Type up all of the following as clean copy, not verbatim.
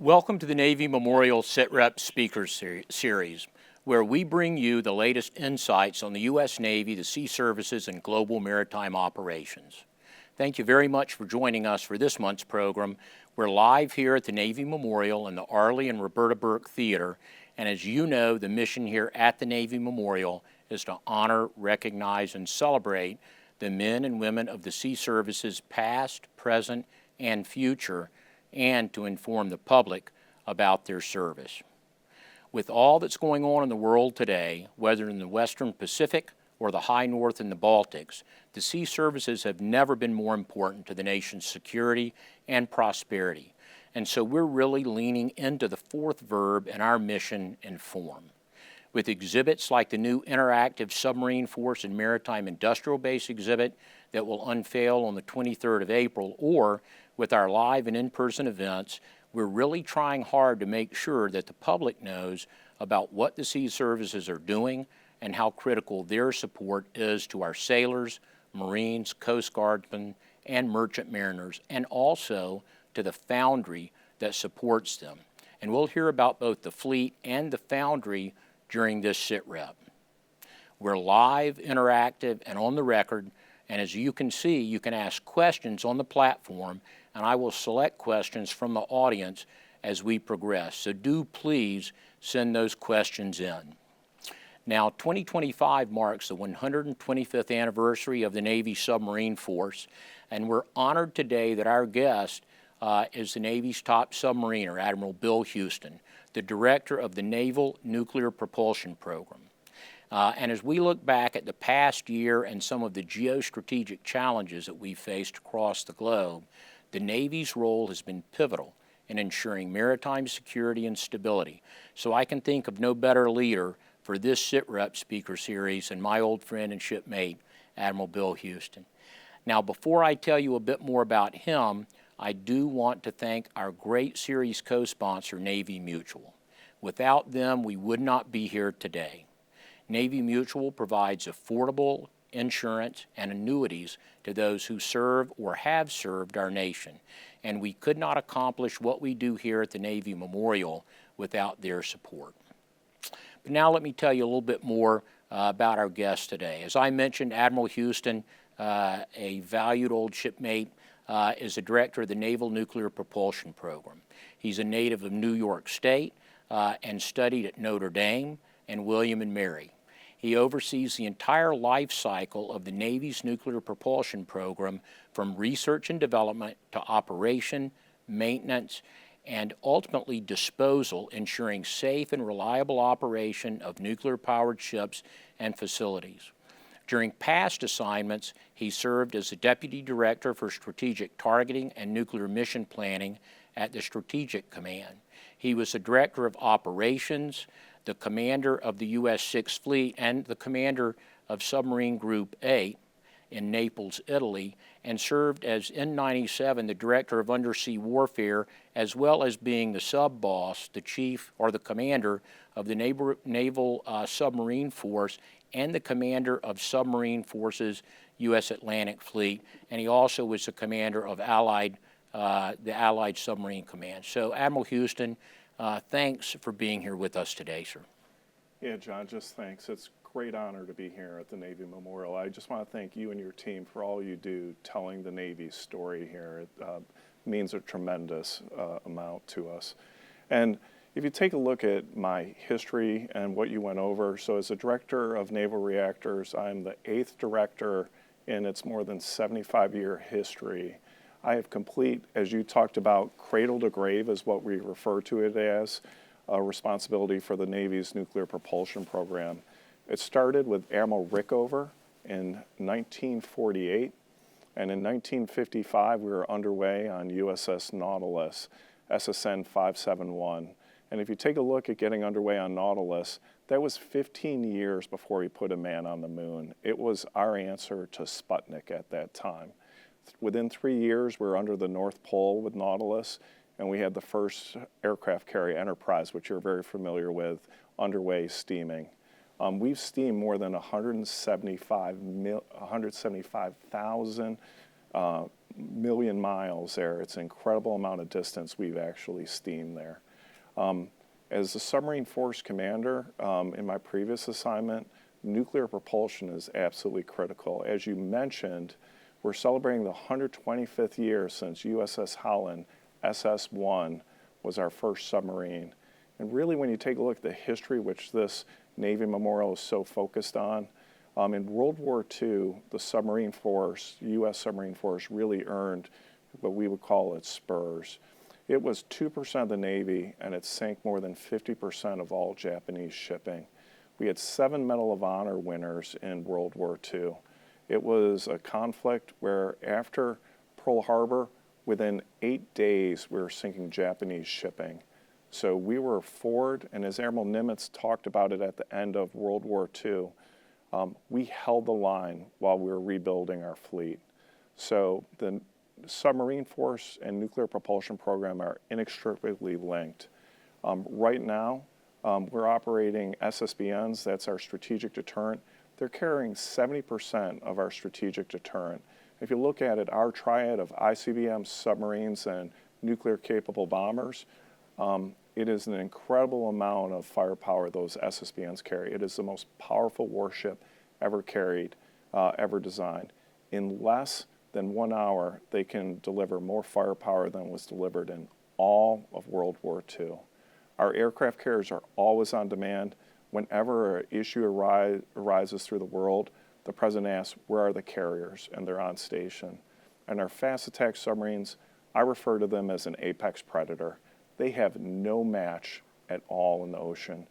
Welcome to the Navy Memorial SITREP Speakers Series, where we bring you the latest insights on the U.S. Navy, the sea services, and global maritime operations. Thank you very much for joining us for this month's program. We're live here at the Navy Memorial in the Arleigh and Roberta Burke Theater, and as you know, the mission here at the Navy Memorial is to honor, recognize, and celebrate the men and women of the sea services past, present, and future, and to inform the public about their service. With all that's going on in the world today, whether in the Western Pacific or the high north and the Baltics, the sea services have never been more important to the nation's security and prosperity. And so we're really leaning into the fourth verb in our mission, inform. With exhibits like the new Interactive Submarine Force and Maritime Industrial Base exhibit that will unveil on the 23rd of April, or with our live and in-person events, we're really trying hard to make sure that the public knows about what the sea services are doing and how critical their support is to our sailors, Marines, Coast Guardsmen, and merchant mariners, and also to the foundry that supports them. And we'll hear about both the fleet and the foundry during this SITREP. We're live, interactive, and on the record, and as you can see, you can ask questions on the platform, and I will select questions from the audience as we progress. So do please send those questions in. Now, 2025 marks the 125th anniversary of the Navy Submarine Force, and we're honored today that our guest is the Navy's top submariner, Admiral Bill Houston, the director of the Naval Nuclear Propulsion Program. And as we look back at the past year and some of the geostrategic challenges that we've faced across the globe, the Navy's role has been pivotal in ensuring maritime security and stability. So I can think of no better leader for this SITREP speaker series than my old friend and shipmate, Admiral Bill Houston. Now, before I tell you a bit more about him, I do want to thank our great series co-sponsor, Navy Mutual. Without them, we would not be here today. Navy Mutual provides affordable insurance and annuities to those who serve or have served our nation, and we could not accomplish what we do here at the Navy Memorial without their support. But now let me tell you a little bit more about our guest today. As I mentioned, Admiral Houston, a valued old shipmate, is the director of the Naval Nuclear Propulsion Program. He's a native of New York State and studied at Notre Dame and William and Mary. He oversees the entire life cycle of the Navy's nuclear propulsion program, from research and development to operation, maintenance, and ultimately disposal, ensuring safe and reliable operation of nuclear-powered ships and facilities. During past assignments, he served as the Deputy Director for Strategic Targeting and Nuclear Mission Planning at the Strategic Command. He was the Director of Operations, the Commander of the U.S. Sixth Fleet, and the Commander of Submarine Group 8 in Naples, Italy, and served as N-97 the Director of Undersea Warfare, as well as being the sub-boss, the Chief, or the Commander of the Naval Submarine Force and the Commander of Submarine Forces, U.S. Atlantic Fleet, and he also was the Commander of the Allied Submarine Command. So, Admiral Houston, thanks for being here with us today, sir. Yeah, John, just thanks. It's a great honor to be here at the Navy Memorial. I just want to thank you and your team for all you do telling the Navy's story here. It means a tremendous amount to us. And if you take a look at my history and what you went over, so as a director of naval reactors, I'm the 8th director in its more than 75-year history. I have complete, as you talked about, cradle to grave is what we refer to it as, responsibility for the Navy's nuclear propulsion program. It started with Admiral Rickover in 1948, and in 1955 we were underway on USS Nautilus, SSN 571. And if you take a look at getting underway on Nautilus, that was 15 years before we put a man on the moon. It was our answer to Sputnik at that time. Within 3 years, we were under the North Pole with Nautilus, and we had the first aircraft carrier Enterprise, which you're very familiar with, underway steaming. We've steamed more than 175,000 million miles there. It's an incredible amount of distance we've actually steamed there. As the submarine force commander, in my previous assignment, nuclear propulsion is absolutely critical. As you mentioned, we're celebrating the 125th year since USS Howland SS-1 was our first submarine. And really, when you take a look at the history, which this Navy Memorial is so focused on, in World War II, the submarine force, U.S. submarine force, really earned what we would call its spurs. It was 2% of the Navy, and it sank more than 50% of all Japanese shipping. We had 7 Medal of Honor winners in World War II. It was a conflict where after Pearl Harbor, within 8 days, we were sinking Japanese shipping. So we were forward, and as Admiral Nimitz talked about it at the end of World War II, we held the line while we were rebuilding our fleet. So the submarine force and nuclear propulsion program are inextricably linked. Right now, we're operating SSBNs, that's our strategic deterrent. They're carrying 70% of our strategic deterrent. If you look at it, our triad of ICBMs, submarines, and nuclear-capable bombers, it is an incredible amount of firepower those SSBNs carry. It is the most powerful warship ever carried, ever designed. In less than 1 hour, they can deliver more firepower than was delivered in all of World War II. Our aircraft carriers are always on demand. Whenever an issue arises through the world, the President asks, where are the carriers? And they're on station. And our fast attack submarines, I refer to them as an apex predator. They have no match at all in the ocean.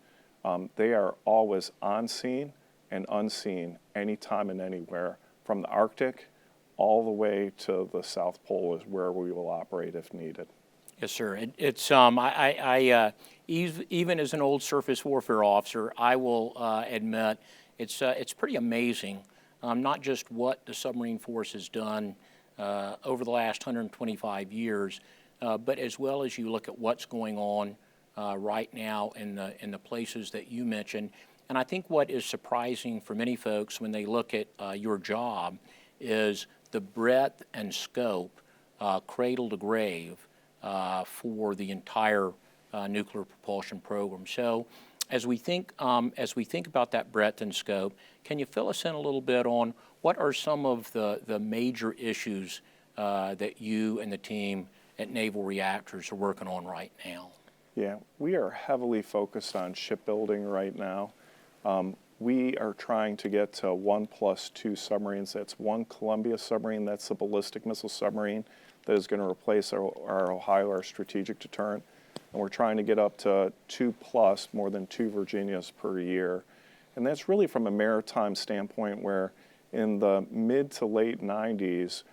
They are always on scene and unseen anytime and anywhere. From the Arctic all the way to the South Pole is where we will operate if needed. Yes, sir. Even as an old surface warfare officer, I will admit it's pretty amazing, not just what the submarine force has done over the last 125 years, but as well as you look at what's going on right now in the places that you mentioned. And I think what is surprising for many folks when they look at your job is the breadth and scope, cradle to grave, for the entire nuclear propulsion program. So as we think about that breadth and scope, can you fill us in a little bit on what are some of the major issues that you and the team at Naval Reactors are working on right now? Yeah, we are heavily focused on shipbuilding right now. We are trying to get to 1+2 submarines. That's 1 Columbia submarine, that's the ballistic missile submarine that is going to replace our Ohio, our strategic deterrent. And we're trying to get up to 2+, more than 2 Virginias per year. And that's really from a maritime standpoint where in the mid to late 90s,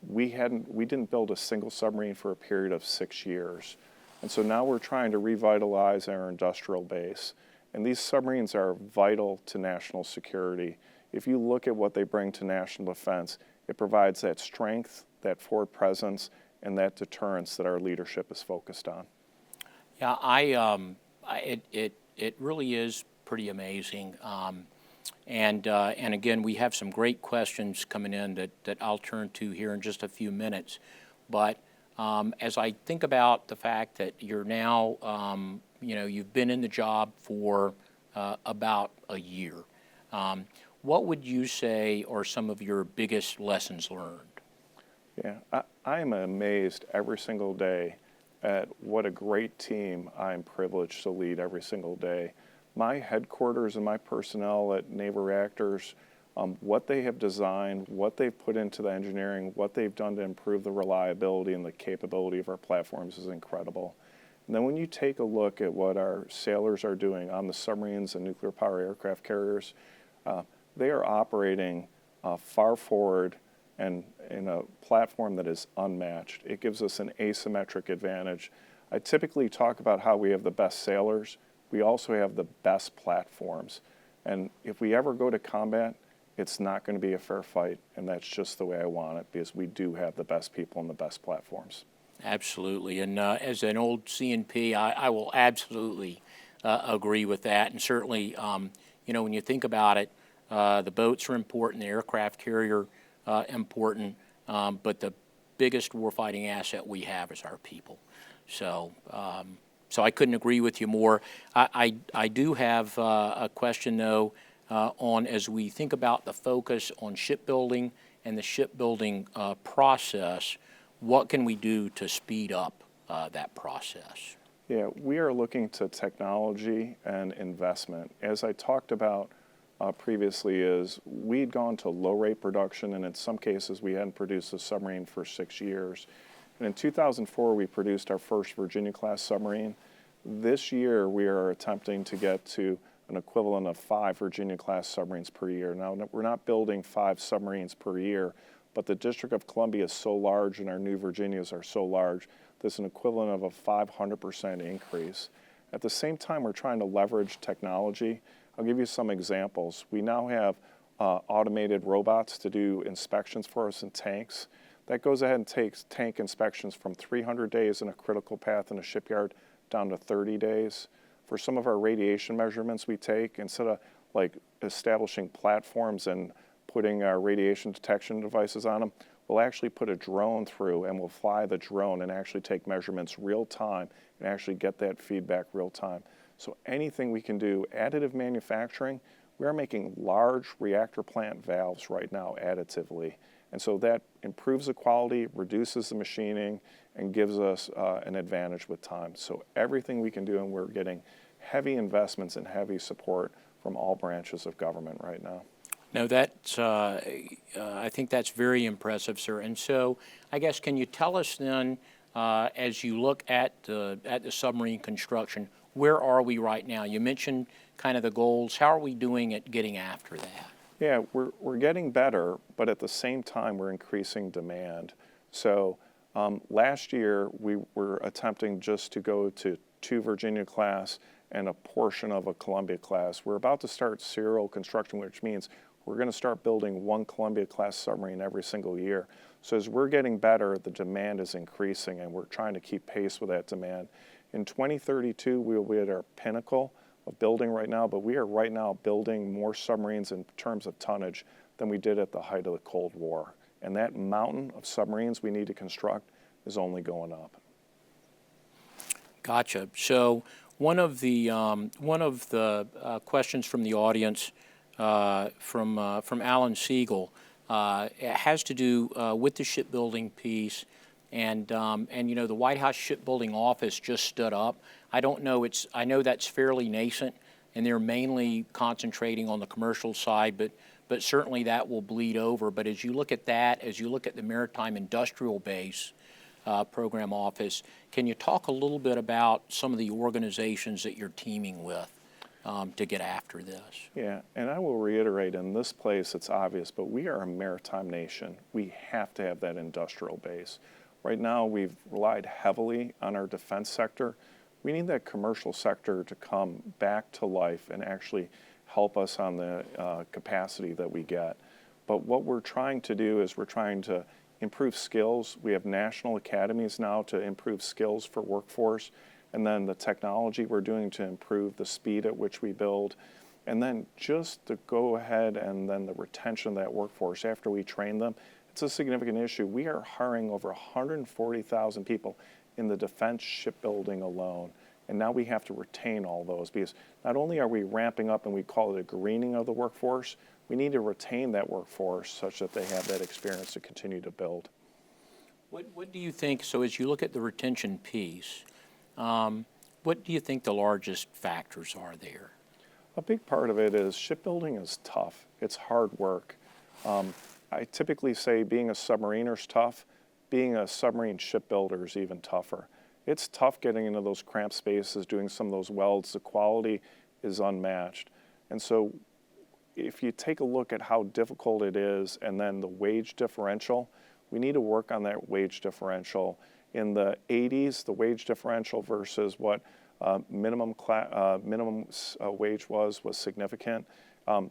we didn't build a single submarine for a period of 6 years. And so now we're trying to revitalize our industrial base. And these submarines are vital to national security. If you look at what they bring to national defense, it provides that strength, that forward presence, and that deterrence that our leadership is focused on. Yeah, it really is pretty amazing. And again, we have some great questions coming in that I'll turn to here in just a few minutes. But as I think about the fact that you're now, you've been in the job for about a year, what would you say are some of your biggest lessons learned? Yeah, I am amazed every single day at what a great team I'm privileged to lead every single day. My headquarters and my personnel at Naval Reactors, what they have designed, what they've put into the engineering, what they've done to improve the reliability and the capability of our platforms is incredible. And then when you take a look at what our sailors are doing on the submarines and nuclear power aircraft carriers, they are operating far forward and in a platform that is unmatched. It gives us an asymmetric advantage. I typically talk about how we have the best sailors. We also have the best platforms. And if we ever go to combat, it's not going to be a fair fight, and that's just the way I want it, because we do have the best people and the best platforms. Absolutely, and as an old CNP, I will absolutely agree with that, and certainly, when you think about it, the boats are important, the aircraft carrier important, but the biggest warfighting asset we have is our people. So, so I couldn't agree with you more. I do have a question, though, on as we think about the focus on shipbuilding and the shipbuilding process, what can we do to speed up that process? Yeah, we are looking to technology and investment. As I talked about previously, is we'd gone to low rate production, and in some cases we hadn't produced a submarine for 6 years. And in 2004, we produced our first Virginia-class submarine. This year, we are attempting to get to an equivalent of 5 Virginia-class submarines per year. Now, we're not building 5 submarines per year, but the District of Columbia is so large and our new Virginias are so large, there's an equivalent of a 500% increase. At the same time, we're trying to leverage technology. I'll give you some examples. We now have automated robots to do inspections for us in tanks. That goes ahead and takes tank inspections from 300 days in a critical path in a shipyard down to 30 days. For some of our radiation measurements we take, instead of like establishing platforms and putting our radiation detection devices on them, we'll actually put a drone through and we'll fly the drone and actually take measurements real time and actually get that feedback real time. So anything we can do, additive manufacturing, we are making large reactor plant valves right now additively. And so that improves the quality, reduces the machining, and gives us an advantage with time. So everything we can do, and we're getting heavy investments and heavy support from all branches of government right now. No, that's, I think that's very impressive, sir. And so I guess, can you tell us then, as you look at the submarine construction, where are we right now? You mentioned kind of the goals. How are we doing at getting after that? Yeah, we're getting better, but at the same time, we're increasing demand. So last year, we were attempting just to go to 2 Virginia class and a portion of a Columbia class. We're about to start serial construction, which means we're going to start building 1 Columbia class submarine every single year. So as we're getting better, the demand is increasing, and we're trying to keep pace with that demand. In 2032, we will be at our pinnacle of building right now, but we are right now building more submarines in terms of tonnage than we did at the height of the Cold War. And that mountain of submarines we need to construct is only going up. Gotcha. So one of the questions from the audience from Alan Siegel has to do with the shipbuilding piece, and you know, the White House Shipbuilding Office just stood up. I know that's fairly nascent, and they're mainly concentrating on the commercial side, but certainly that will bleed over. But as you look at that, as you look at the Maritime Industrial Base Program Office, can you talk a little bit about some of the organizations that you're teaming with to get after this? Yeah, and I will reiterate, in this place it's obvious, but we are a maritime nation. We have to have that industrial base. Right now we've relied heavily on our defense sector. We need that commercial sector to come back to life and actually help us on the capacity that we get. But what we're trying to do is we're trying to improve skills. We have national academies now to improve skills for workforce, and then the technology we're doing to improve the speed at which we build, and then just to go ahead and then the retention of that workforce after we train them. It's a significant issue. We are hiring over 140,000 people in the defense shipbuilding alone, and now we have to retain all those, because not only are we ramping up, and we call it a greening of the workforce, we need to retain that workforce such that they have that experience to continue to build. What do you think, so as you look at the retention piece, what do you think the largest factors are there? A big part of it is shipbuilding is tough. It's hard work. I typically say being a submariner is tough. Being a submarine shipbuilder is even tougher. It's tough getting into those cramped spaces, doing some of those welds. The quality is unmatched. And so if you take a look at how difficult it is, and then the wage differential, we need to work on that wage differential. In the 80s, the wage differential versus what minimum wage was significant.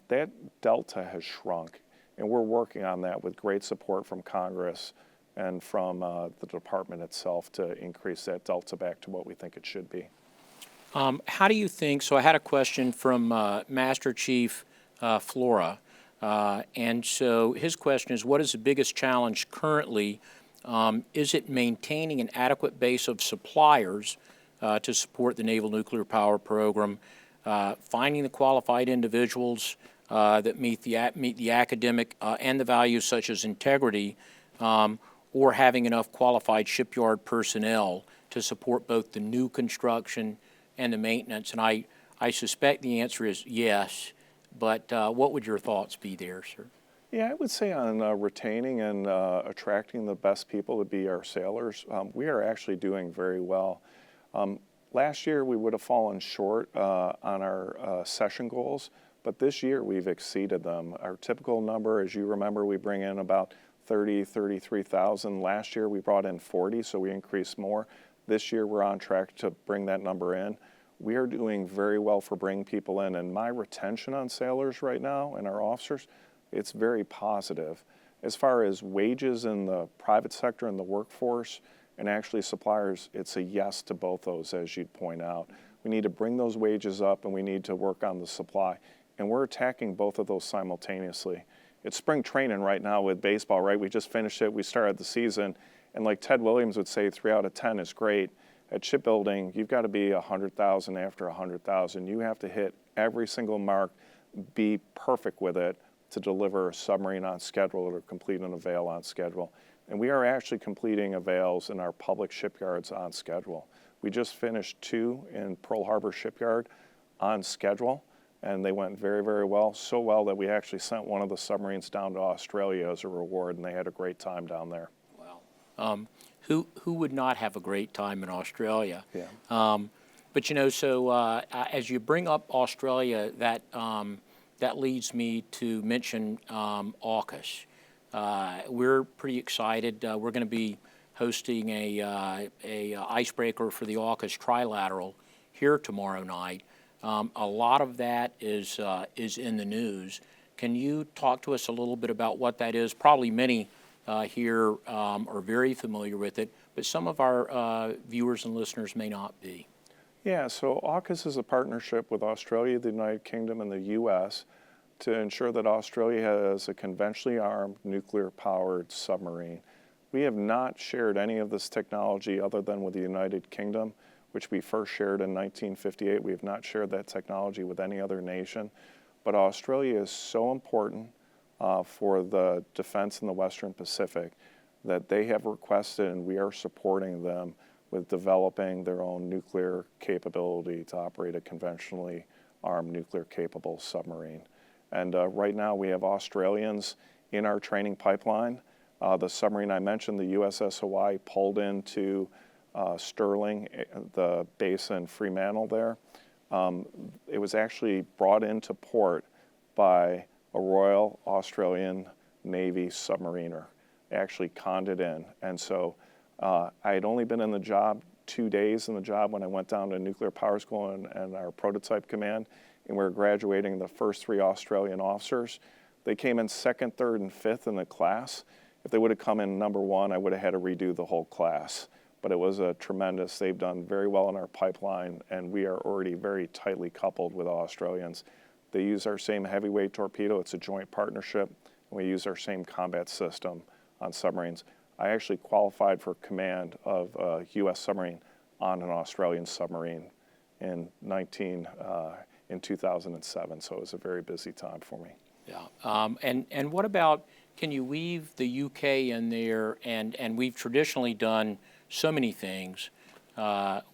That delta has shrunk, and we're working on that with great support from Congress and from the department itself to increase that delta back to what we think it should be. How do you think, so I had a question from Master Chief Flora, And so his question is, what is the biggest challenge currently? Is it maintaining an adequate base of suppliers to support the Naval Nuclear Power Program, finding the qualified individuals that meet the academic and the values such as integrity, or having enough qualified shipyard personnel to support both the new construction and the maintenance? And I suspect the answer is yes, but what would your thoughts be there, sir? Yeah, I would say on retaining and attracting the best people to be our sailors, we are actually doing very well. Last year we would have fallen short on our session goals, but this year we've exceeded them. Our typical number, as you remember, we bring in about 33,000. Last year we brought in 40, so we increased more. This year we're on track to bring that number in. We are doing very well for bringing people in, and my retention on sailors right now and our officers, it's very positive. As far as wages in the private sector and the workforce and actually suppliers, it's a yes to both those, as you'd point out. We need to bring those wages up and we need to work on the supply. And we're attacking both of those simultaneously. It's spring training right now with baseball, right? We just finished it, we started the season, and like Ted Williams would say, 3 out of 10 is great. At shipbuilding, you've got to be 100,000 after 100,000. You have to hit every single mark, be perfect with it to deliver a submarine on schedule or complete an avail on schedule. And we are actually completing avails in our public shipyards on schedule. We just finished 2 in Pearl Harbor Shipyard on schedule, and they went very, very well. So well that we actually sent one of the submarines down to Australia as a reward, and they had a great time down there. Wow. Who would not have a great time in Australia? Yeah. But you know, so as you bring up Australia, that leads me to mention AUKUS. We're pretty excited. We're going to be hosting a icebreaker for the AUKUS trilateral here tomorrow night. A lot of that is in the news. Can you talk to us a little bit about what that is? Probably many here are very familiar with it, but some of our viewers and listeners may not be. Yeah, so AUKUS is a partnership with Australia, the United Kingdom, and the U.S. to ensure that Australia has a conventionally armed, nuclear-powered submarine. We have not shared any of this technology other than with the United Kingdom, which we first shared in 1958. We have not shared that technology with any other nation. But Australia is so important for the defense in the Western Pacific that they have requested, and we are supporting them with developing their own nuclear capability to operate a conventionally armed nuclear-capable submarine. And right now we have Australians in our training pipeline. The submarine I mentioned, the USS Hawaii, pulled into Stirling, the base in Fremantle there. It was actually brought into port by a Royal Australian Navy submariner. They actually conned it in. And so I had only been in the job 2 days in the job when I went down to nuclear power school and our prototype command, and we were graduating the first 3 Australian officers. They came in 2nd, 3rd, and 5th in the class. If they would have come in number 1, I would have had to redo the whole class. But it was a tremendous, they've done very well in our pipeline, and we are already very tightly coupled with Australians. They use our same heavyweight torpedo, it's a joint partnership, and we use our same combat system on submarines. I actually qualified for command of a U.S. submarine on an Australian submarine in 2007, so it was a very busy time for me. Yeah, and what about, can you weave the UK in there, and we've traditionally done so many things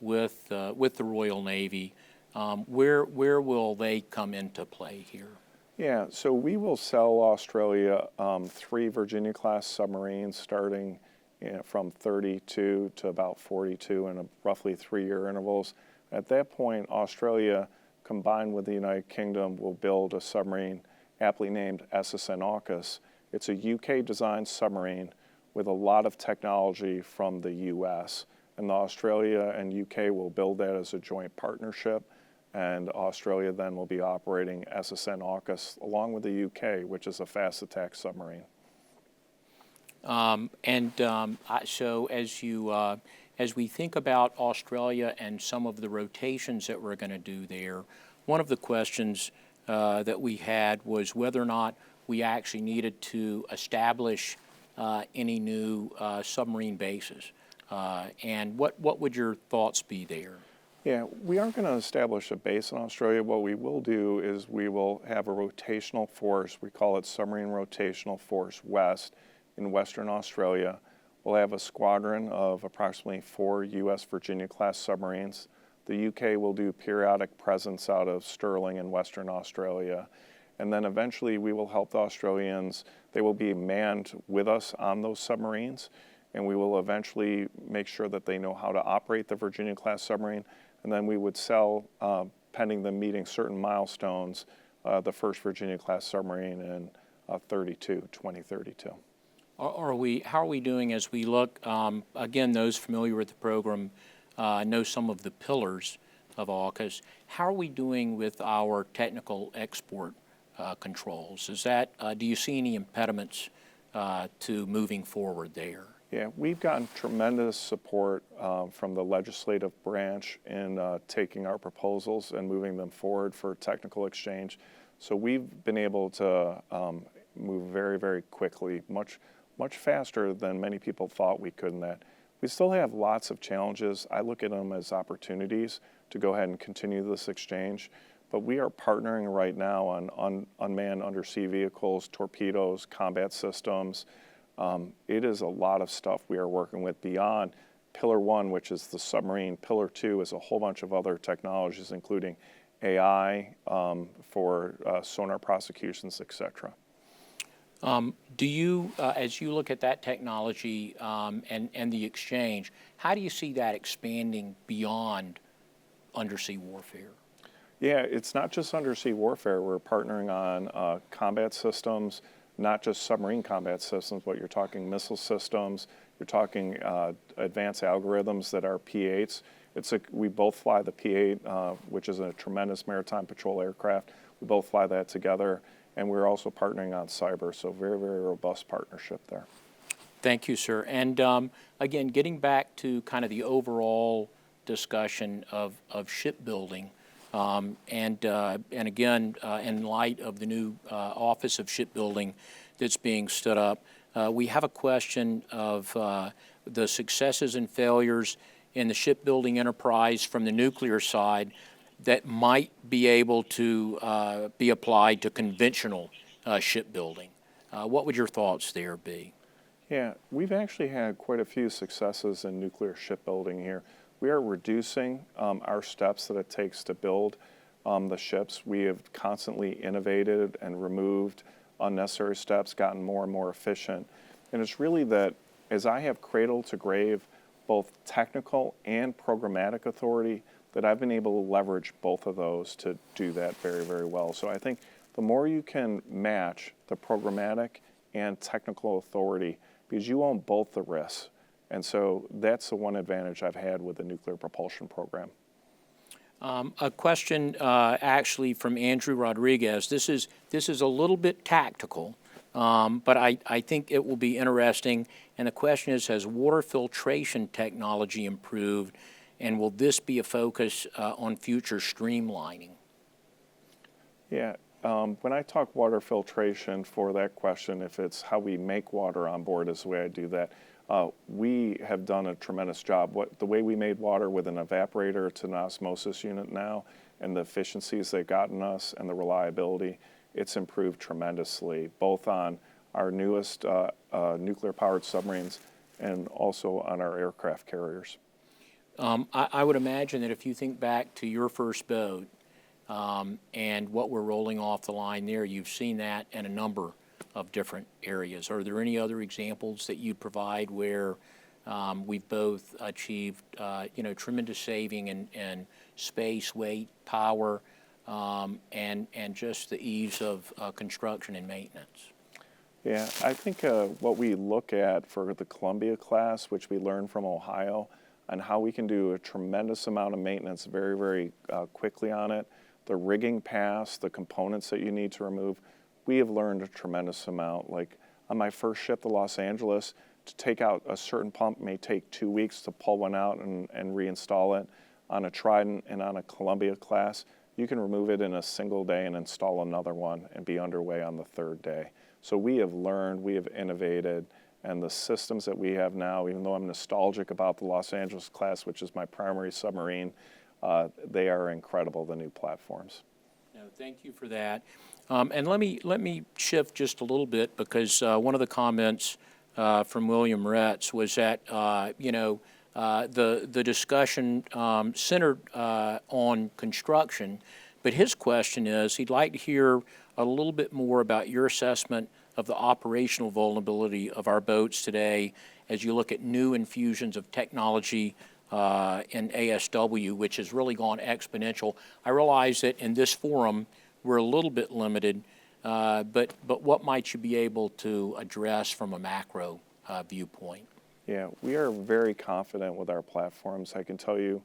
with the Royal Navy. Where will they come into play here? Yeah, so we will sell Australia 3 Virginia-class submarines starting from 32 to about 42 in roughly 3-year intervals. At that point, Australia, combined with the United Kingdom, will build a submarine aptly named SSN AUKUS. It's a UK-designed submarine with a lot of technology from the U.S. And Australia and UK will build that as a joint partnership, and Australia then will be operating SSN AUKUS along with the UK, which is a fast attack submarine. So as we think about Australia and some of the rotations that we're going to do there, one of the questions that we had was whether or not we actually needed to establish any new submarine bases. And what would your thoughts be there? Yeah, we aren't going to establish a base in Australia. What we will do is we will have a rotational force. We call it Submarine Rotational Force West in Western Australia. We'll have a squadron of approximately 4 U.S. Virginia-class submarines. The UK will do periodic presence out of Stirling in Western Australia. And then eventually we will help the Australians. They will be manned with us on those submarines, and we will eventually make sure that they know how to operate the Virginia-class submarine. And then we would sell, pending them meeting certain milestones, the first Virginia-class submarine in 2032. How are we doing as we look, again, those familiar with the program know some of the pillars of AUKUS. How are we doing with our technical export controls? Do you see any impediments to moving forward there? Yeah, we've gotten tremendous support from the legislative branch in taking our proposals and moving them forward for technical exchange. So we've been able to move very, very quickly, much faster than many people thought we could in that. We still have lots of challenges. I look at them as opportunities to go ahead and continue this exchange. But we are partnering right now on unmanned undersea vehicles, torpedoes, combat systems. It is a lot of stuff we are working with beyond Pillar 1, which is the submarine. Pillar 2 is a whole bunch of other technologies, including AI for sonar prosecutions, et cetera. Do you, as you look at that technology and the exchange, how do you see that expanding beyond undersea warfare? Yeah, it's not just undersea warfare. We're partnering on combat systems, not just submarine combat systems, but you're talking missile systems, you're talking advanced algorithms that are P-8s. We both fly the P-8, which is a tremendous maritime patrol aircraft. We both fly that together, and we're also partnering on cyber, so very, very robust partnership there. Thank you, sir. And again, getting back to kind of the overall discussion of shipbuilding, and again, in light of the new Office of Shipbuilding that's being stood up, we have a question of the successes and failures in the shipbuilding enterprise from the nuclear side that might be able to be applied to conventional shipbuilding. What would your thoughts there be? Yeah, we've actually had quite a few successes in nuclear shipbuilding here. We are reducing our steps that it takes to build the ships. We have constantly innovated and removed unnecessary steps, gotten more and more efficient. And it's really that as I have cradle to grave, both technical and programmatic authority, that I've been able to leverage both of those to do that very, very well. So I think the more you can match the programmatic and technical authority, because you own both the risks. And so that's the one advantage I've had with the nuclear propulsion program. A question actually from Andrew Rodriguez. This is a little bit tactical, but I think it will be interesting. And the question is, has water filtration technology improved, and will this be a focus on future streamlining? Yeah, when I talk water filtration for that question, if it's how we make water on board is the way I do that. We have done a tremendous job. The way we made water with an evaporator to an osmosis unit now, and the efficiencies they've gotten us and the reliability, it's improved tremendously, both on our newest nuclear-powered submarines and also on our aircraft carriers. I would imagine that if you think back to your first boat and what we're rolling off the line there, you've seen that in a number of different areas. Are there any other examples that you'd provide where we've both achieved tremendous saving in space, weight, power, and just the ease of construction and maintenance? Yeah, I think what we look at for the Columbia class, which we learned from Ohio, and how we can do a tremendous amount of maintenance very, very quickly on it, the rigging pass, the components that you need to remove, we have learned a tremendous amount. Like on my first ship, the Los Angeles, to take out a certain pump may take 2 weeks to pull one out and reinstall it. On a Trident and on a Columbia class, you can remove it in a single day and install another one and be underway on the third day. So we have learned, we have innovated, and the systems that we have now, even though I'm nostalgic about the Los Angeles class, which is my primary submarine, they are incredible, the new platforms. No, thank you for that. And let me shift just a little bit, because one of the comments from William Retz was that the discussion centered on construction, but his question is he'd like to hear a little bit more about your assessment of the operational vulnerability of our boats today as you look at new infusions of technology in ASW, which has really gone exponential. I realize that in this forum we're a little bit limited, but what might you be able to address from a macro viewpoint? Yeah, we are very confident with our platforms. I can tell you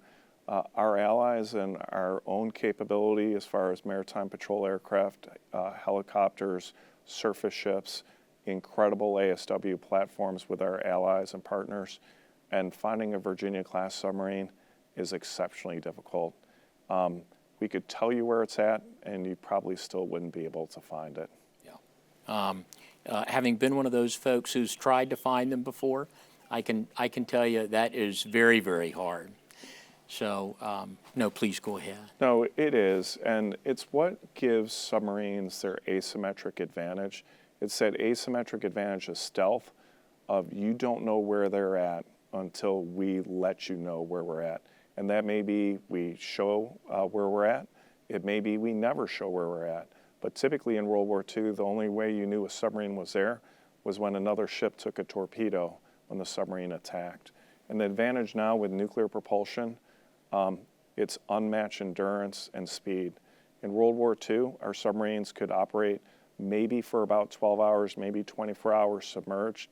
our allies and our own capability as far as maritime patrol aircraft, helicopters, surface ships, incredible ASW platforms with our allies and partners, and finding a Virginia-class submarine is exceptionally difficult. We could tell you where it's at, and you probably still wouldn't be able to find it. Yeah. Having been one of those folks who's tried to find them before, I can tell you that is very, very hard. So, no, please go ahead. No, it is, and it's what gives submarines their asymmetric advantage. It's that asymmetric advantage of stealth, of you don't know where they're at until we let you know where we're at. And that may be we show where we're at. It may be we never show where we're at. But typically in World War II, the only way you knew a submarine was there was when another ship took a torpedo when the submarine attacked. And the advantage now with nuclear propulsion, it's unmatched endurance and speed. In World War II, our submarines could operate maybe for about 12 hours, maybe 24 hours submerged.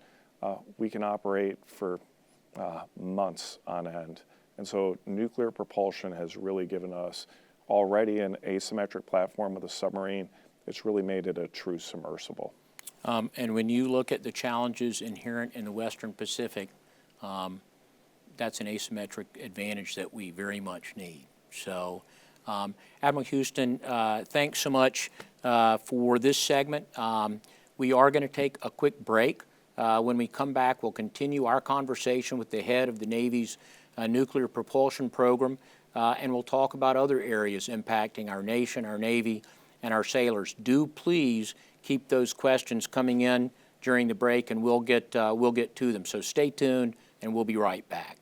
We can operate for months on end. And so nuclear propulsion has really given us already an asymmetric platform of the submarine. It's really made it a true submersible. And when you look at the challenges inherent in the Western Pacific, that's an asymmetric advantage that we very much need. So, Admiral Houston, thanks so much for this segment. We are going to take a quick break. When we come back, we'll continue our conversation with the head of the Navy's nuclear propulsion program, and we'll talk about other areas impacting our nation, our Navy, and our sailors. Do please keep those questions coming in during the break, and we'll get to them. So stay tuned, and we'll be right back.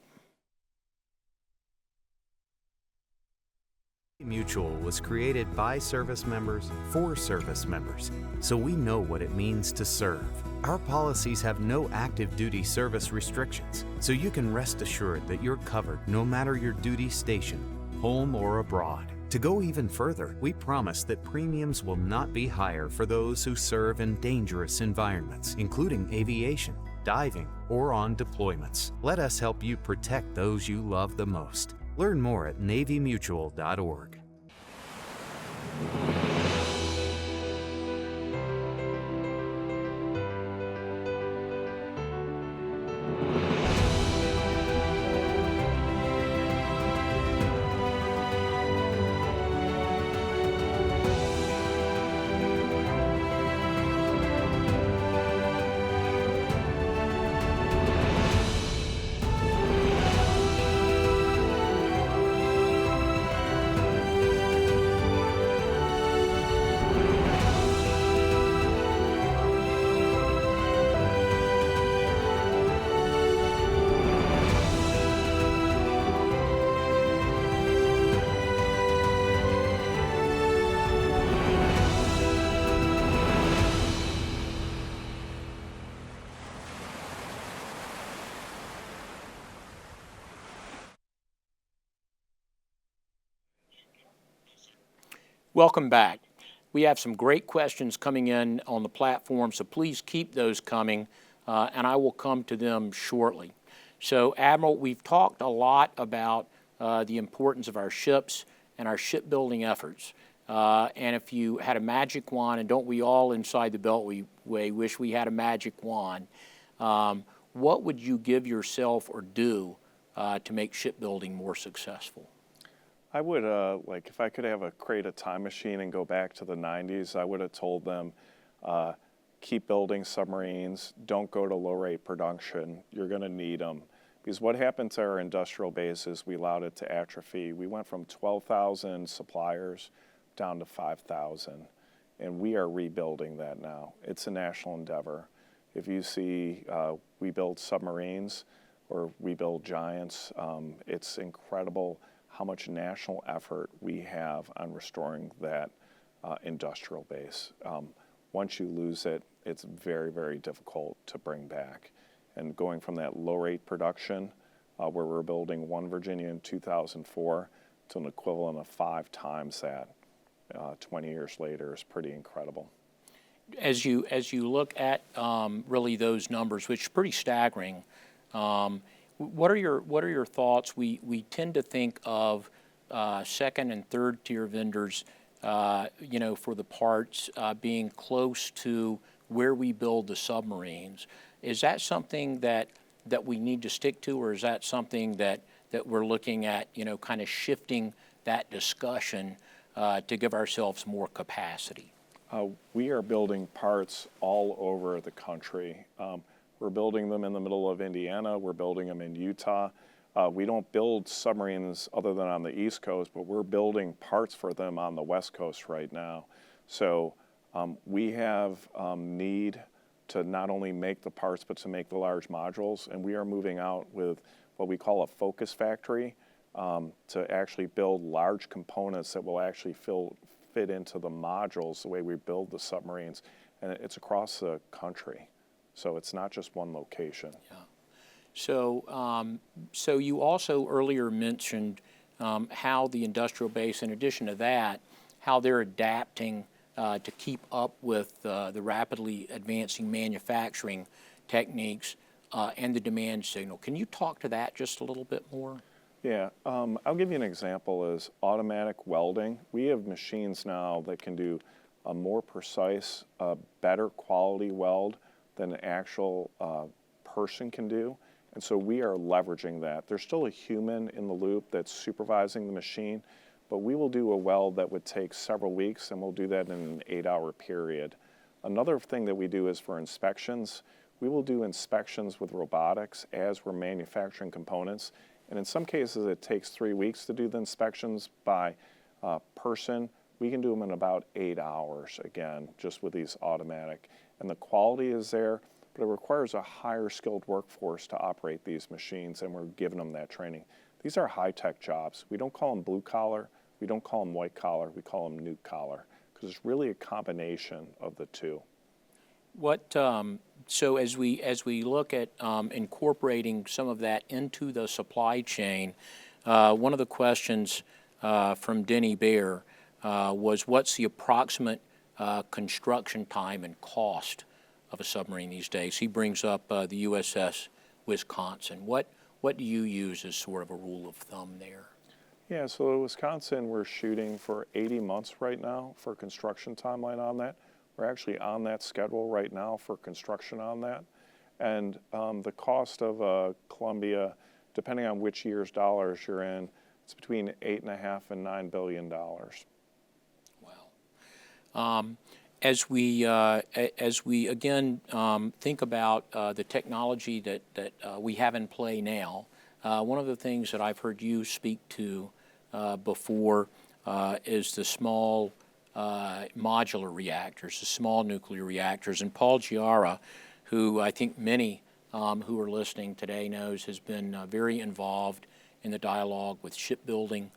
Mutual was created by service members for service members, so we know what it means to serve. Our policies have no active duty service restrictions, so you can rest assured that you're covered no matter your duty station, home or abroad. To go even further, we promise that premiums will not be higher for those who serve in dangerous environments, including aviation, diving, or on deployments. Let us help you protect those you love the most. Learn more at NavyMutual.org. Welcome back. We have some great questions coming in on the platform, so please keep those coming, and I will come to them shortly. So, Admiral, we've talked a lot about the importance of our ships and our shipbuilding efforts. And if you had a magic wand, and don't we all inside the Beltway wish we had a magic wand, what would you give yourself or do to make shipbuilding more successful? I would, like, if I could create a time machine and go back to the 90s, I would have told them, keep building submarines, don't go to low rate production, you're gonna need them. Because what happened to our industrial base is we allowed it to atrophy. We went from 12,000 suppliers down to 5,000, and we are rebuilding that now. It's a national endeavor. If you see we build submarines or we build giants, it's incredible how much national effort we have on restoring that industrial base. Once you lose it, it's very, very difficult to bring back. And going from that low rate production, where we're building one Virginia in 2004, to an equivalent of 5 times that 20 years later is pretty incredible. As you look at really those numbers, which is pretty staggering, what are your thoughts? We tend to think of second and third tier vendors, for the parts being close to where we build the submarines. Is that something that we need to stick to, or is that something that we're looking at, kind of shifting that discussion to give ourselves more capacity? We are building parts all over the country. We're building them in the middle of Indiana. We're building them in Utah. We don't build submarines other than on the East Coast, but we're building parts for them on the West Coast right now. So we have need to not only make the parts, but to make the large modules. And we are moving out with what we call a focus factory to actually build large components that will actually fit into the modules the way we build the submarines. And it's across the country. So it's not just one location. Yeah. So you also earlier mentioned how the industrial base, in addition to that, how they're adapting to keep up with the rapidly advancing manufacturing techniques and the demand signal. Can you talk to that just a little bit more? Yeah, I'll give you an example is automatic welding. We have machines now that can do a more precise, better quality weld than an actual person can do. And so we are leveraging that. There's still a human in the loop that's supervising the machine, but we will do a weld that would take several weeks, and we'll do that in an 8-hour period. Another thing that we do is for inspections. We will do inspections with robotics as we're manufacturing components. And in some cases, it takes 3 weeks to do the inspections by person. We can do them in about 8 hours, again, just with these automatic. And the quality is there, but it requires a higher skilled workforce to operate these machines, and we're giving them that training. These are high-tech jobs. We don't call them blue collar. We don't call them white collar. We call them new collar, because it's really a combination of the two. So as we look at incorporating some of that into the supply chain, one of the questions from Denny Bear was, what's the approximate construction time and cost of a submarine these days? He brings up the USS Wisconsin. What do you use as sort of a rule of thumb there? Yeah, so in Wisconsin, we're shooting for 80 months right now for construction timeline on that. We're actually on that schedule right now for construction on that. And the cost of Columbia, depending on which year's dollars you're in, it's between $8.5 and $9 billion. Wow. As we again think about the technology that we have in play now, one of the things that I've heard you speak to before is the small modular reactors, the small nuclear reactors. And Paul Giara, who I think many who are listening today knows has been very involved in the dialogue with shipbuilding,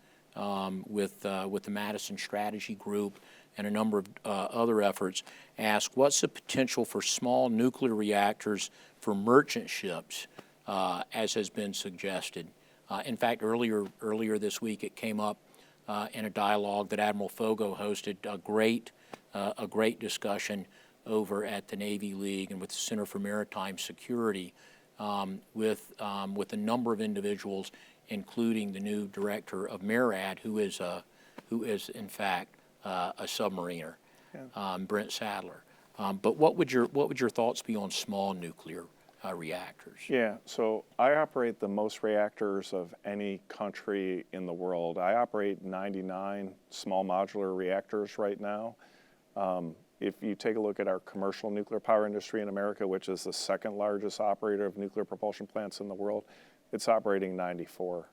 with the Madison Strategy Group, and a number of other efforts, asked what's the potential for small nuclear reactors for merchant ships, as has been suggested. In fact, earlier this week it came up in a dialogue that Admiral Fogo hosted, a great discussion over at the Navy League and with the Center for Maritime Security, with a number of individuals, including the new director of MARAD, who is in fact a submariner, Brent Sadler. But what would your thoughts be on small nuclear reactors? Yeah, so I operate the most reactors of any country in the world. I operate 99 small modular reactors right now. If you take a look at our commercial nuclear power industry in America, which is the second largest operator of nuclear propulsion plants in the world, it's operating 94.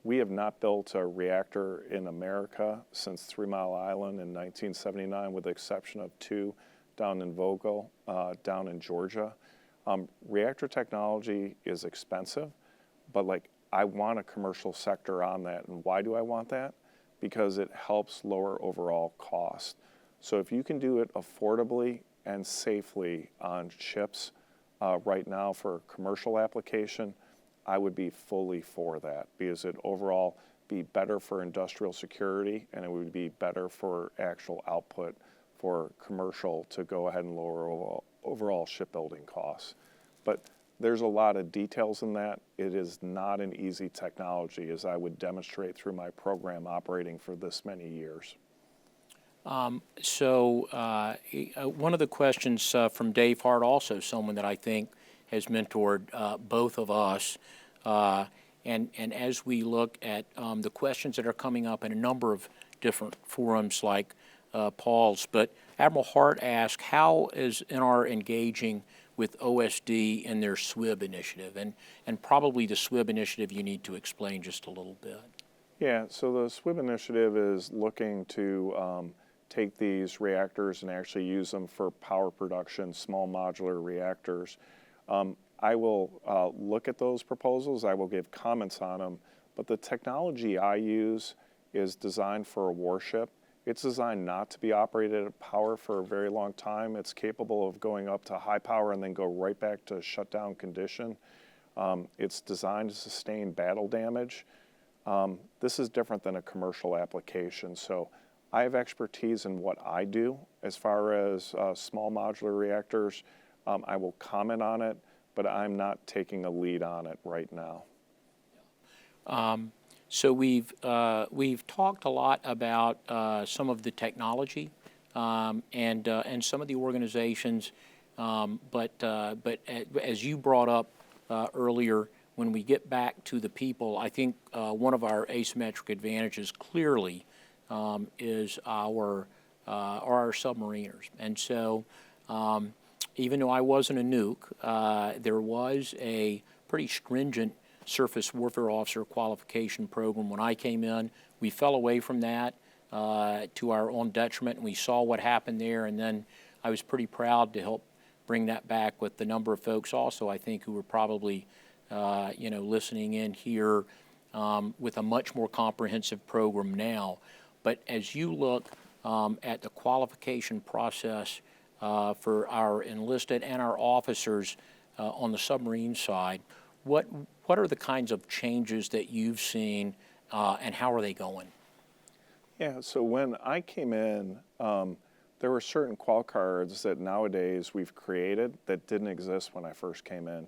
We have not built a reactor in America since 3 Mile Island in 1979, with the exception of 2 down in Vogel, down in Georgia. Reactor technology is expensive, but I want a commercial sector on that. And why do I want that? Because it helps lower overall cost. So if you can do it affordably and safely on ships right now for a commercial application, I would be fully for that, because it overall be better for industrial security, and it would be better for actual output for commercial to go ahead and lower overall shipbuilding costs. But there's a lot of details in that. It is not an easy technology, as I would demonstrate through my program operating for this many years. One of the questions from Dave Hart, also someone that I think has mentored both of us, and as we look at the questions that are coming up in a number of different forums like Paul's, but Admiral Hart asked, how is NR engaging with OSD in their SWIB initiative? And probably the SWIB initiative you need to explain just a little bit. Yeah, so the SWIB initiative is looking to take these reactors and actually use them for power production, small modular reactors. I will look at those proposals, I will give comments on them, but the technology I use is designed for a warship. It's designed not to be operated at power for a very long time. It's capable of going up to high power and then go right back to shutdown condition. It's designed to sustain battle damage. This is different than a commercial application. So I have expertise in what I do as far as small modular reactors. I will comment on it, but I'm not taking a lead on it right now. So we've talked a lot about some of the technology and some of the organizations, but as you brought up earlier, when we get back to the people, I think one of our asymmetric advantages clearly is our submariners. And so even though I wasn't a nuke, there was a pretty stringent surface warfare officer qualification program when I came in. We fell away from that to our own detriment, and we saw what happened there. And then I was pretty proud to help bring that back with the number of folks also, I think, who were probably listening in here with a much more comprehensive program now. But as you look at the qualification process for our enlisted and our officers on the submarine side, what are the kinds of changes that you've seen and how are they going? Yeah, so when I came in, there were certain qual cards that nowadays we've created that didn't exist when I first came in.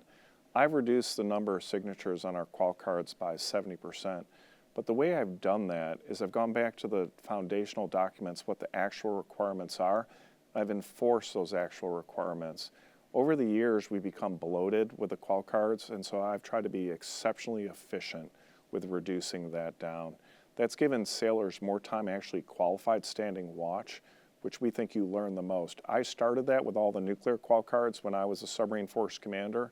I've reduced the number of signatures on our qual cards by 70%. But the way I've done that is I've gone back to the foundational documents, what the actual requirements are. I've enforced those actual requirements. Over the years, we've become bloated with the qual cards, and so I've tried to be exceptionally efficient with reducing that down. That's given sailors more time actually qualified standing watch, which we think you learn the most. I started that with all the nuclear qual cards when I was a submarine force commander.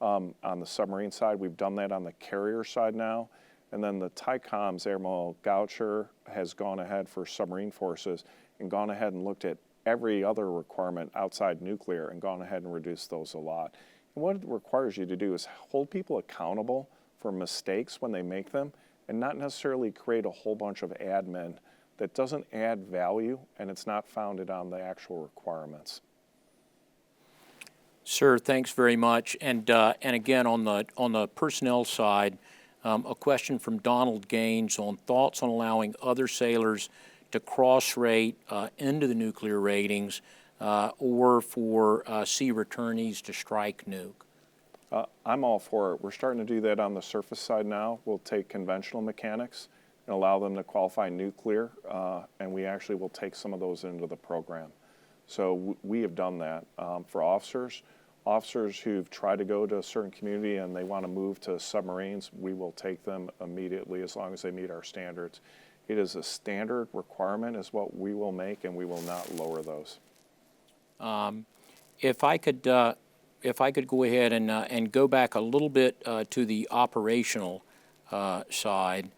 On the submarine side, we've done that on the carrier side now. And then the TICOM's Admiral Goucher has gone ahead for submarine forces and gone ahead and looked at every other requirement outside nuclear and gone ahead and reduced those a lot. And what it requires you to do is hold people accountable for mistakes when they make them and not necessarily create a whole bunch of admin that doesn't add value and it's not founded on the actual requirements. Sir, thanks very much. And again, on the personnel side, a question from Donald Gaines on thoughts on allowing other sailors to cross-rate into the nuclear ratings or for sea returnees to strike nuke. I'm all for it. We're starting to do that on the surface side now. We'll take conventional mechanics and allow them to qualify nuclear, and we actually will take some of those into the program. So we have done that. For officers officers who've tried to go to a certain community and they want to move to submarines, we will take them immediately as long as they meet our standards. It is a standard requirement is what we will make, and we will not lower those. If I could go ahead and go back a little bit to the operational side.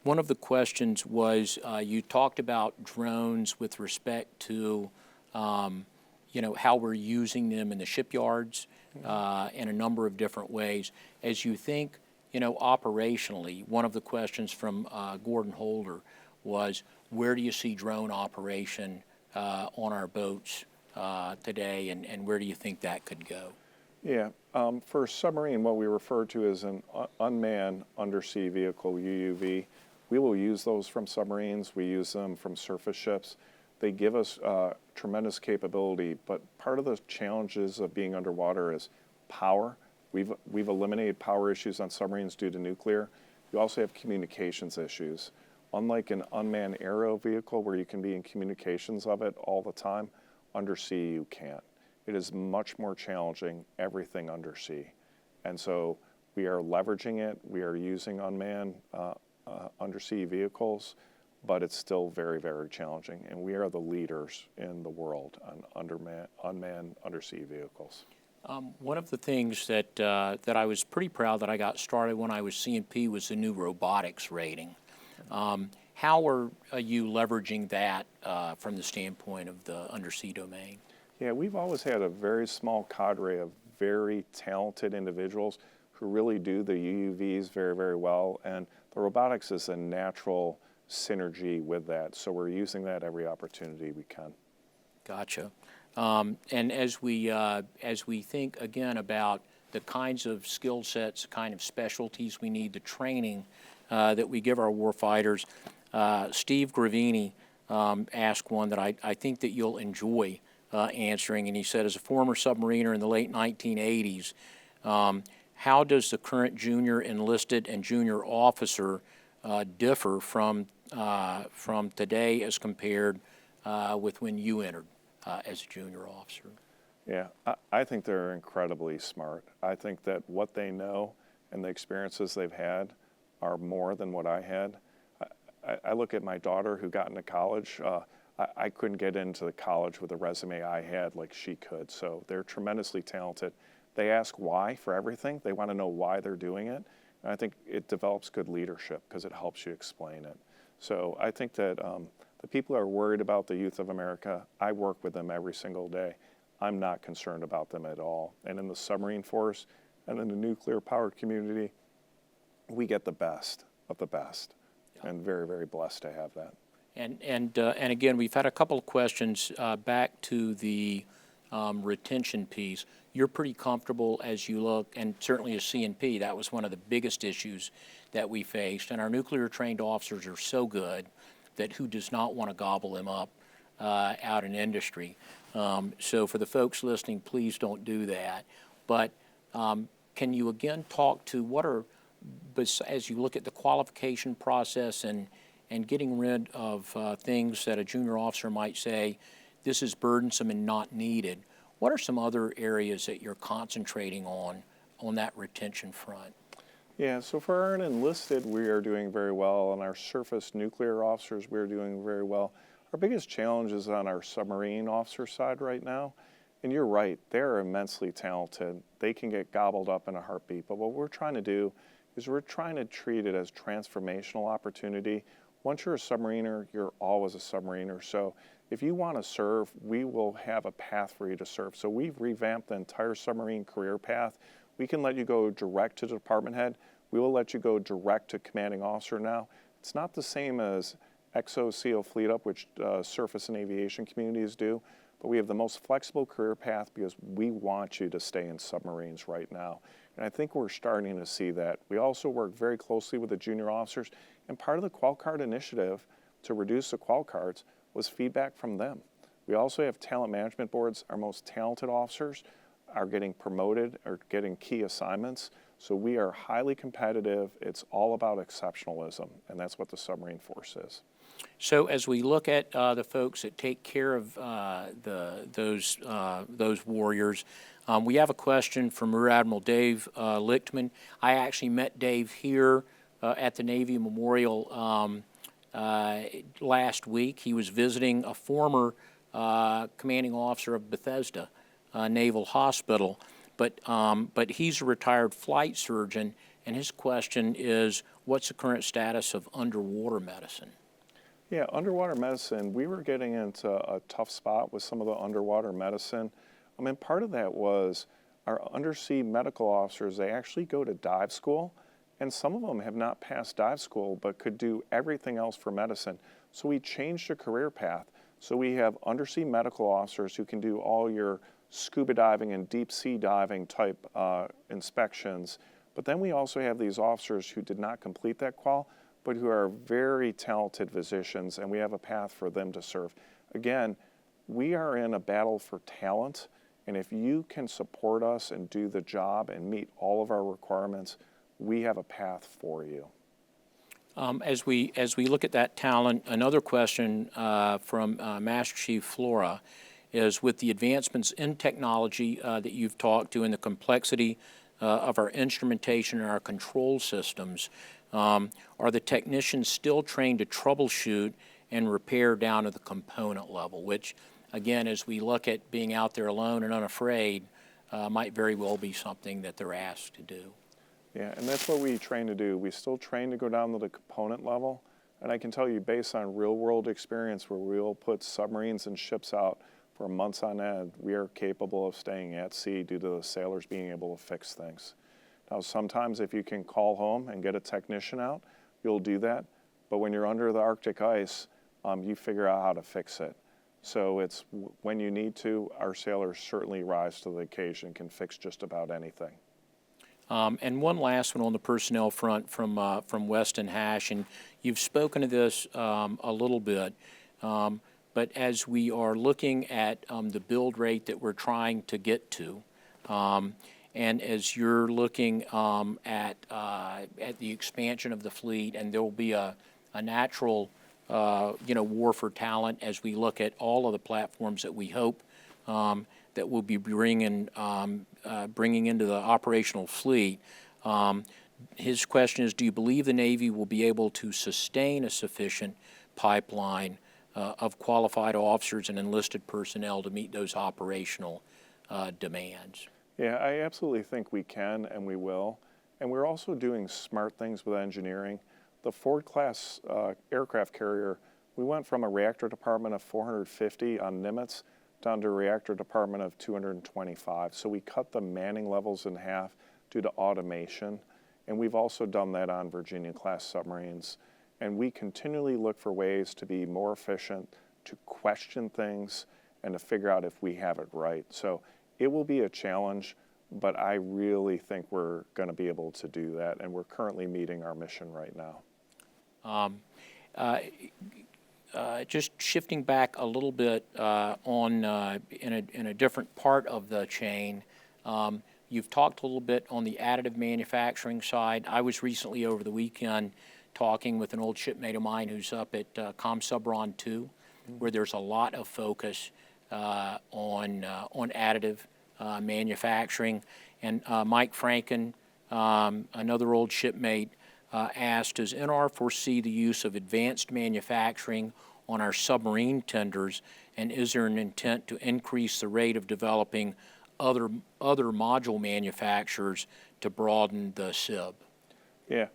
One of the questions was you talked about drones with respect to how we're using them in the shipyards in a number of different ways. As you think, operationally, one of the questions from Gordon Holder was, where do you see drone operation on our boats today, and where do you think that could go? Yeah, for a submarine, what we refer to as an unmanned undersea vehicle, UUV, we will use those from submarines. We use them from surface ships. They give us tremendous capability, but part of the challenges of being underwater is power. We've eliminated power issues on submarines due to nuclear. You also have communications issues. Unlike an unmanned aerial vehicle where you can be in communications of it all the time, undersea you can't. It is much more challenging, everything undersea. And so we are leveraging it. We are using unmanned undersea vehicles, but it's still very, very challenging. And we are the leaders in the world on unmanned undersea vehicles. One of the things that I was pretty proud that I got started when I was CNP was the new robotics rating. How are you leveraging that from the standpoint of the undersea domain? Yeah, we've always had a very small cadre of very talented individuals who really do the UUVs very, very well, and the robotics is a natural synergy with that, so we're using that every opportunity we can. Gotcha. And as we think again about the kinds of skill sets, the kind of specialties we need, the training that we give our warfighters, Steve Gravini asked one that I think that you'll enjoy answering, and he said, as a former submariner in the late 1980s, how does the current junior enlisted and junior officer differ from today as compared with when you entered as a junior officer? Yeah, I think they're incredibly smart. I think that what they know and the experiences they've had are more than what I had. I look at my daughter who got into college. I couldn't get into the college with the resume I had like she could. So they're tremendously talented. They ask why for everything. They want to know why they're doing it. And I think it develops good leadership because it helps you explain it. So I think that the people who are worried about the youth of America, I work with them every single day. I'm not concerned about them at all. And in the submarine force and in the nuclear powered community, we get the best of the best. Yeah. And very, very blessed to have that. And again, we've had a couple of questions back to the retention piece. You're pretty comfortable as you look, and certainly as CNP, that was one of the biggest issues that we faced. And our nuclear trained officers are so good that who does not want to gobble them up out in industry? So for the folks listening, please don't do that. But can you again talk to what are, as you look at the qualification process and getting rid of things that a junior officer might say, this is burdensome and not needed, what are some other areas that you're concentrating on that retention front? Yeah, so for our enlisted, we are doing very well, and our surface nuclear officers, we're doing very well. Our biggest challenge is on our submarine officer side right now, and you're right, they're immensely talented. They can get gobbled up in a heartbeat, but what we're trying to do is we're trying to treat it as transformational opportunity. Once you're a submariner, you're always a submariner. So if you want to serve, we will have a path for you to serve. So we've revamped the entire submarine career path. We can let you go direct to the department head. We will let you go direct to commanding officer now. It's not the same as XO Fleet Up, which surface and aviation communities do, but we have the most flexible career path because we want you to stay in submarines right now. And I think we're starting to see that. We also work very closely with the junior officers, and part of the qual card initiative to reduce the qual cards was feedback from them. We also have talent management boards. Our most talented officers are getting promoted or getting key assignments. So we are highly competitive. It's all about exceptionalism, and that's what the submarine force is. So as we look at the folks that take care of those warriors, we have a question from Rear Admiral Dave Lichtman. I actually met Dave here at the Navy Memorial last week. He was visiting a former commanding officer of Bethesda Naval Hospital, but he's a retired flight surgeon, and his question is, what's the current status of underwater medicine? Yeah, underwater medicine, we were getting into a tough spot with some of the underwater medicine. I mean, part of that was our undersea medical officers, they actually go to dive school, and some of them have not passed dive school but could do everything else for medicine. So we changed the career path. So we have undersea medical officers who can do all your scuba diving and deep sea diving type inspections. But then we also have these officers who did not complete that qual, but who are very talented physicians, and we have a path for them to serve. Again, we are in a battle for talent, and if you can support us and do the job and meet all of our requirements, we have a path for you. As we look at that talent, another question from Master Chief Flora is, with the advancements in technology that you've talked to and the complexity of our instrumentation and our control systems, are the technicians still trained to troubleshoot and repair down to the component level, which, again, as we look at being out there alone and unafraid, might very well be something that they're asked to do. Yeah, and that's what we train to do. We still train to go down to the component level, and I can tell you, based on real-world experience where we'll put submarines and ships out for months on end, we are capable of staying at sea due to the sailors being able to fix things. Now, sometimes if you can call home and get a technician out, you'll do that. But when you're under the Arctic ice, you figure out how to fix it. So it's when you need to, our sailors certainly rise to the occasion, can fix just about anything. And one last one on the personnel front from Weston Hash, and you've spoken to this a little bit, but as we are looking at the build rate that we're trying to get to, and as you're looking at the expansion of the fleet, and there will be a natural war for talent as we look at all of the platforms that we hope that we'll be bringing into the operational fleet. His question is, do you believe the Navy will be able to sustain a sufficient pipeline of qualified officers and enlisted personnel to meet those operational demands? Yeah, I absolutely think we can and we will. And we're also doing smart things with engineering. The Ford-class aircraft carrier, we went from a reactor department of 450 on Nimitz down to a reactor department of 225. So we cut the manning levels in half due to automation. And we've also done that on Virginia-class submarines. And we continually look for ways to be more efficient, to question things, and to figure out if we have it right. So it will be a challenge, but I really think we're going to be able to do that, and we're currently meeting our mission right now. Just shifting back a little bit in a different part of the chain, you've talked a little bit on the additive manufacturing side. I was recently over the weekend talking with an old shipmate of mine who's up at ComSubron 2, where there's a lot of focus on additive manufacturing. And Mike Franken, another old shipmate, asked, does NR foresee the use of advanced manufacturing on our submarine tenders, and is there an intent to increase the rate of developing other module manufacturers to broaden the SIB? Yeah,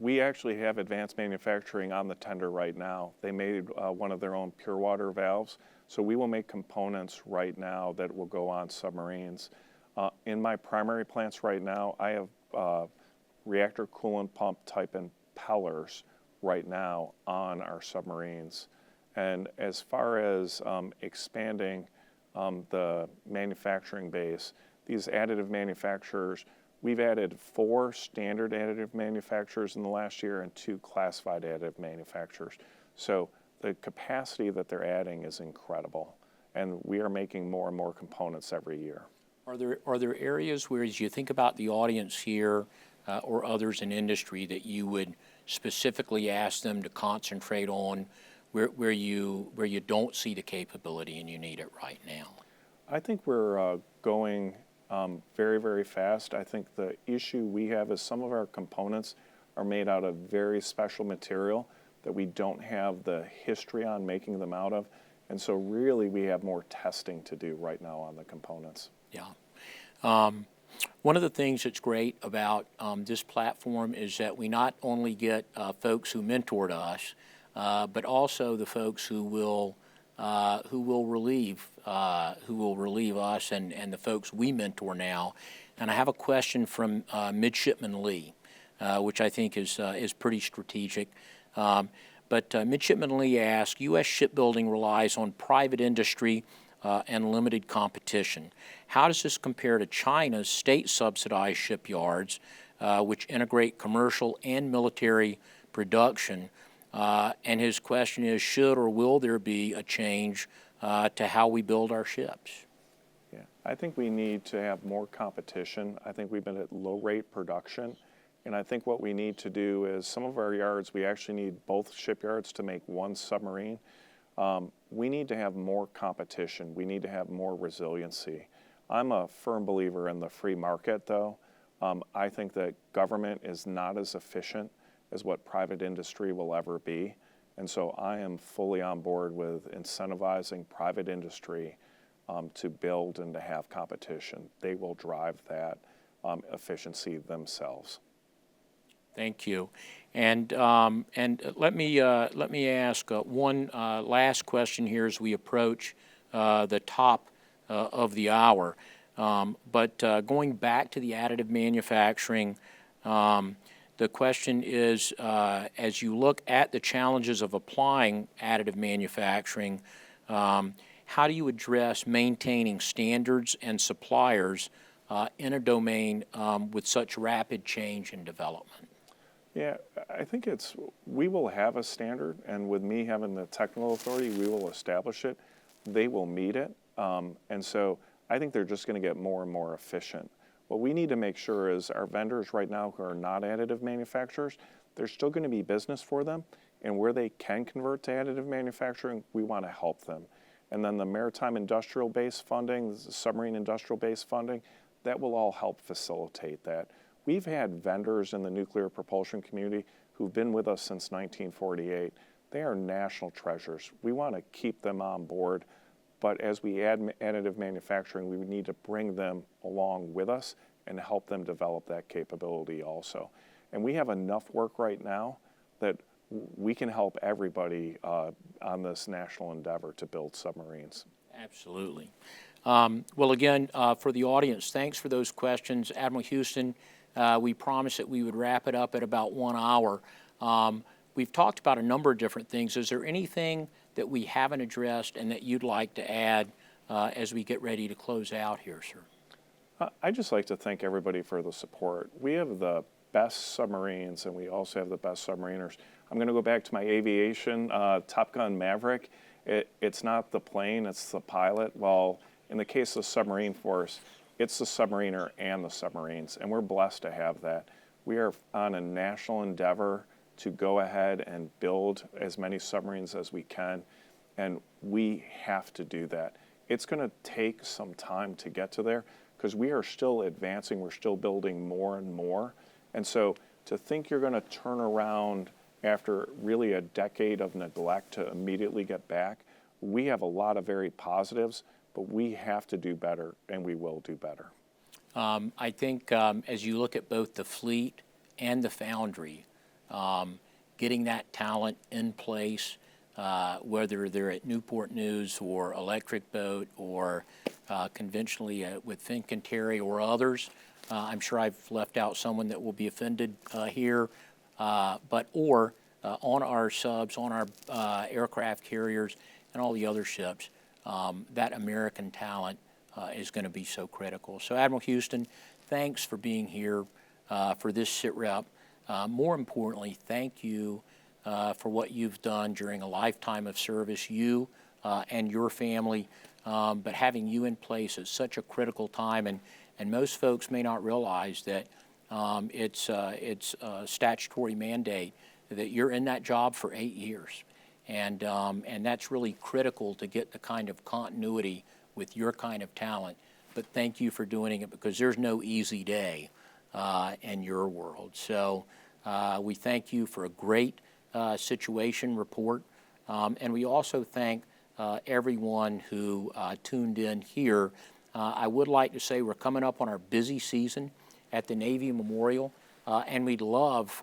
we actually have advanced manufacturing on the tender right now. They made one of their own pure water valves, so we will make components right now that will go on submarines. In my primary plants right now, I have reactor coolant pump type impellers right now on our submarines. And as far as expanding the manufacturing base, these additive manufacturers, we've added 4 standard additive manufacturers in the last year and 2 classified additive manufacturers. So the capacity that they're adding is incredible, and we are making more and more components every year. Are there areas where, as you think about the audience here or others in industry, that you would specifically ask them to concentrate on where you don't see the capability and you need it right now? I think we're going very, very fast. I think the issue we have is some of our components are made out of very special material that we don't have the history on making them out of. And so really we have more testing to do right now on the components. Yeah. One of the things that's great about this platform is that we not only get folks who mentored us, but also the folks who will relieve us and the folks we mentor now. And I have a question from Midshipman Lee, which I think is pretty strategic. But Midshipman Lee asks, U.S. shipbuilding relies on private industry and limited competition. How does this compare to China's state-subsidized shipyards, which integrate commercial and military production? And his question is, should or will there be a change to how we build our ships? Yeah, I think we need to have more competition. I think we've been at low-rate production. And I think what we need to do is some of our yards, we actually need both shipyards to make one submarine. We need to have more competition. We need to have more resiliency. I'm a firm believer in the free market, though. I think that government is not as efficient as what private industry will ever be. And so I am fully on board with incentivizing private industry to build and to have competition. They will drive that efficiency themselves. Thank you. And let me ask one last question here as we approach the top of the hour. But going back to the additive manufacturing, the question is, as you look at the challenges of applying additive manufacturing, how do you address maintaining standards and suppliers in a domain with such rapid change and development? Yeah, I think we will have a standard, and with me having the technical authority, we will establish it. They will meet it, and so I think they're just going to get more and more efficient. What we need to make sure is our vendors right now who are not additive manufacturers, there's still going to be business for them, and where they can convert to additive manufacturing, we want to help them. And then the maritime industrial base funding, the submarine industrial base funding, that will all help facilitate that. We've had vendors in the nuclear propulsion community who've been with us since 1948. They are national treasures. We want to keep them on board, but as we add additive manufacturing, we need to bring them along with us and help them develop that capability also. And we have enough work right now that we can help everybody on this national endeavor to build submarines. Absolutely. Well, again, for the audience, thanks for those questions. Admiral Houston, we promised that we would wrap it up at about 1 hour. We've talked about a number of different things. Is there anything that we haven't addressed and that you'd like to add as we get ready to close out here, sir? I'd just like to thank everybody for the support. We have the best submarines, and we also have the best submariners. I'm going to go back to my aviation, Top Gun Maverick. It's not the plane, it's the pilot. Well, in the case of submarine force, it's the submariner and the submarines, and we're blessed to have that. We are on a national endeavor to go ahead and build as many submarines as we can, and we have to do that. It's going to take some time to get to there because we are still advancing, we're still building more and more. And so to think you're going to turn around after really a decade of neglect to immediately get back, we have a lot of very positives, but we have to do better, and we will do better. I think as you look at both the fleet and the foundry, getting that talent in place, whether they're at Newport News or Electric Boat or conventionally with Fincantieri or others, I'm sure I've left out someone that will be offended here, or on our subs, on our aircraft carriers, and all the other ships. That American talent is going to be so critical. So Admiral Houston, thanks for being here for this SITREP. More importantly, thank you for what you've done during a lifetime of service, you and your family, but having you in place at such a critical time, and most folks may not realize that it's a statutory mandate that you're in that job for 8 years. And that's really critical to get the kind of continuity with your kind of talent. But thank you for doing it, because there's no easy day in your world. So we thank you for a great situation report. And we also thank everyone who tuned in here. I would like to say we're coming up on our busy season at the Navy Memorial, and we'd love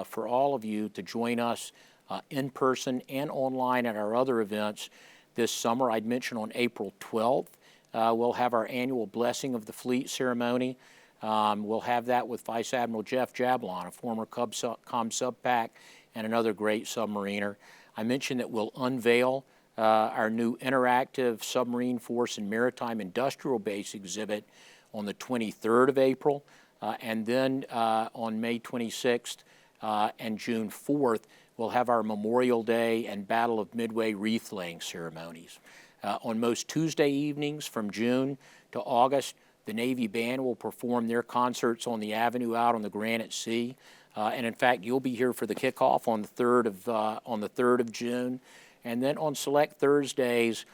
for all of you to join us in person and online at our other events this summer. I'd mention on April 12th, we'll have our annual Blessing of the Fleet ceremony. We'll have that with Vice Admiral Jeff Jablon, a former COMSUBPAC and another great submariner. I mentioned that we'll unveil our new interactive Submarine Force and Maritime Industrial Base exhibit on the 23rd of April, and then on May 26th and June 4th, we'll have our Memorial Day and Battle of Midway wreath-laying ceremonies. On most Tuesday evenings from June to August, the Navy Band will perform their concerts on the Avenue out on the Granite Sea. And in fact, you'll be here for the kickoff on the 3rd of June. And then on select Thursdays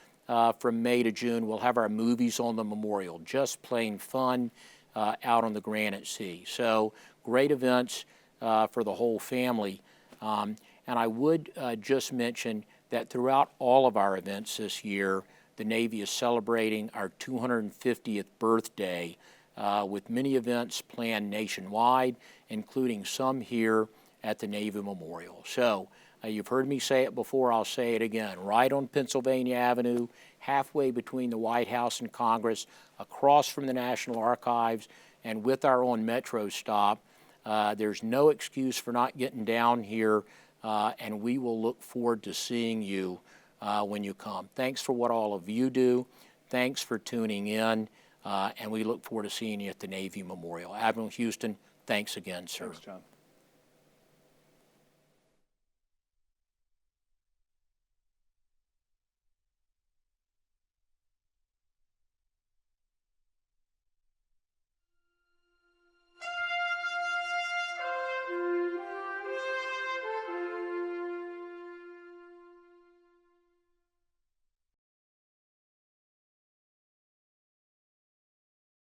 from May to June, we'll have our movies on the Memorial, just plain fun out on the Granite Sea. So great events for the whole family. And I would just mention that throughout all of our events this year, the Navy is celebrating our 250th birthday with many events planned nationwide, including some here at the Navy Memorial. So you've heard me say it before, I'll say it again. Right on Pennsylvania Avenue, halfway between the White House and Congress, across from the National Archives, and with our own Metro stop. There's no excuse for not getting down here, and we will look forward to seeing you when you come. Thanks for what all of you do. Thanks for tuning in, and we look forward to seeing you at the Navy Memorial. Admiral Houston, thanks again, sir. Thanks, John.